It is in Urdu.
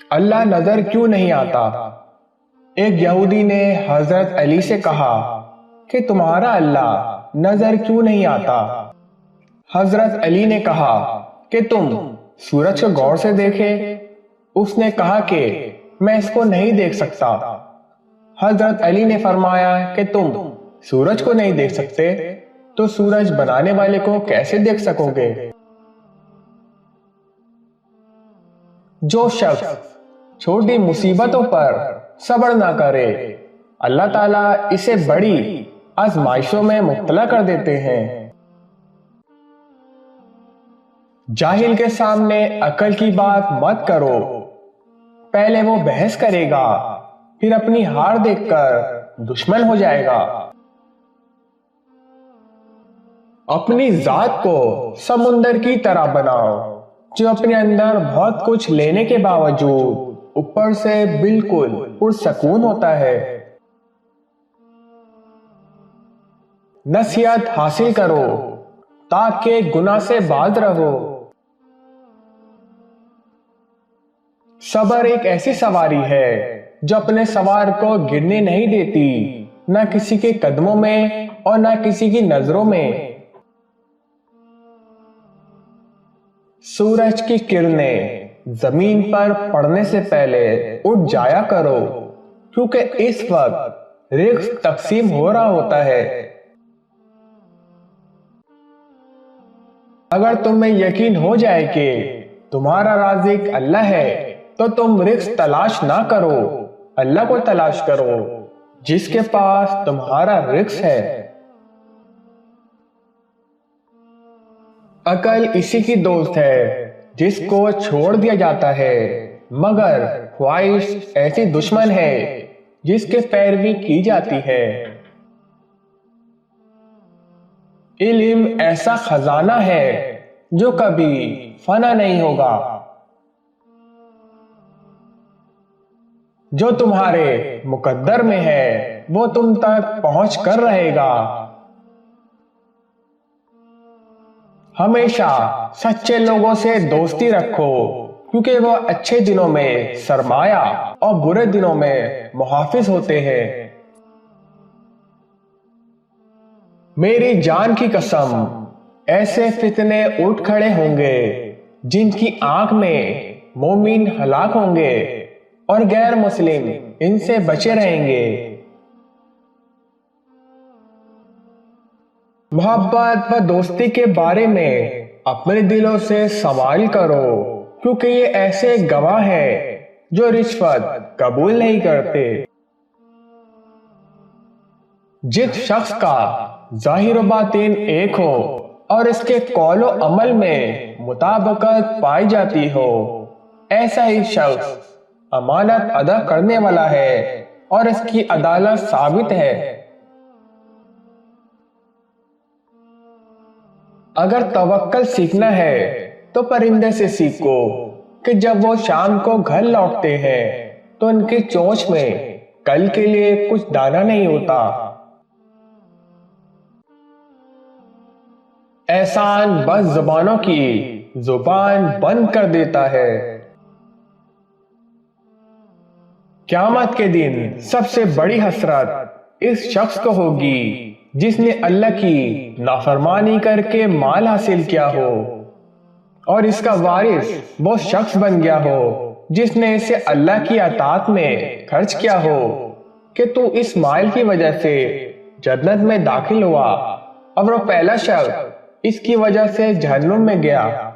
اللہ نظر کیوں نہیں آتا؟ ایک یہودی نے حضرت علی سے کہا کہ تمہارا اللہ نظر کیوں نہیں آتا؟ حضرت علی نے کہا کہ تم سورج کو غور سے دیکھے۔ اس نے کہا کہ میں اس کو نہیں دیکھ سکتا۔ حضرت علی نے فرمایا کہ تم سورج کو نہیں دیکھ سکتے تو سورج بنانے والے کو کیسے دیکھ سکو گے؟ جو شخص چھوٹی مصیبتوں پر صبر نہ کرے اللہ تعالیٰ اسے بڑی آزمائشوں میں مبتلا کر دیتے ہیں۔ جاہل کے سامنے عقل کی بات مت کرو، پہلے وہ بحث کرے گا پھر اپنی ہار دیکھ کر دشمن ہو جائے گا۔ اپنی ذات کو سمندر کی طرح بناؤ جو اپنے اندر بہت کچھ لینے کے باوجود اوپر سے بالکل پرسکون ہوتا ہے۔ نصیحت حاصل کرو تاکہ گناہ سے باز رہو۔ صبر ایک ایسی سواری ہے جو اپنے سوار کو گرنے نہیں دیتی، نہ کسی کے قدموں میں اور نہ کسی کی نظروں میں۔ سورج کی کرنیں زمین پر پڑنے سے پہلے اٹھ جایا کرو، کیونکہ اس وقت رزق تقسیم ہو رہا ہوتا ہے۔ اگر تمہیں یقین ہو جائے کہ تمہارا رازق اللہ ہے تو تم رزق تلاش نہ کرو، اللہ کو تلاش کرو جس کے پاس تمہارا رزق ہے۔ عقل اسی کی دوست ہے جس کو چھوڑ دیا جاتا ہے، مگر خواہش ایسی دشمن ہے جس کے پیروی کی جاتی ہے۔ علم ایسا خزانہ ہے جو کبھی فنا نہیں ہوگا۔ جو تمہارے مقدر میں ہے وہ تم تک پہنچ کر رہے گا۔ ہمیشہ سچے لوگوں سے دوستی رکھو، کیونکہ وہ اچھے دنوں میں سرمایہ اور برے دنوں میں محافظ ہوتے ہیں۔ میری جان کی قسم، ایسے فتنے اٹھ کھڑے ہوں گے جن کی آنکھ میں مومن ہلاک ہوں گے اور غیر مسلم ان سے بچے رہیں گے۔ محبت و دوستی کے بارے میں اپنے دلوں سے سوال کرو، کیونکہ یہ ایسے گواہ ہیں جو رشوت قبول نہیں کرتے۔ جس شخص کا ظاہر و باطن ایک ہو اور اس کے قول و عمل میں مطابقت پائی جاتی ہو، ایسا ہی شخص امانت ادا کرنے والا ہے اور اس کی عدالت ثابت ہے۔ اگر توکل سیکھنا ہے تو پرندے سے سیکھو کہ جب وہ شام کو گھر لوٹتے ہیں تو ان کی چونچ میں کل کے لیے کچھ دانہ نہیں ہوتا۔ احسان بس زبانوں کی زبان بند کر دیتا ہے۔ قیامت کے دن سب سے بڑی حسرت اس شخص کو ہوگی جس نے اللہ کی نافرمانی کر کے مال حاصل کیا ہو اور اس کا وارث وہ شخص بن گیا ہو جس نے اسے اللہ کی اطاعت میں خرچ کیا ہو کہ تو اس مال کی وجہ سے جنت میں داخل ہوا اور وہ پہلا شخص اس کی وجہ سے جہنم میں گیا۔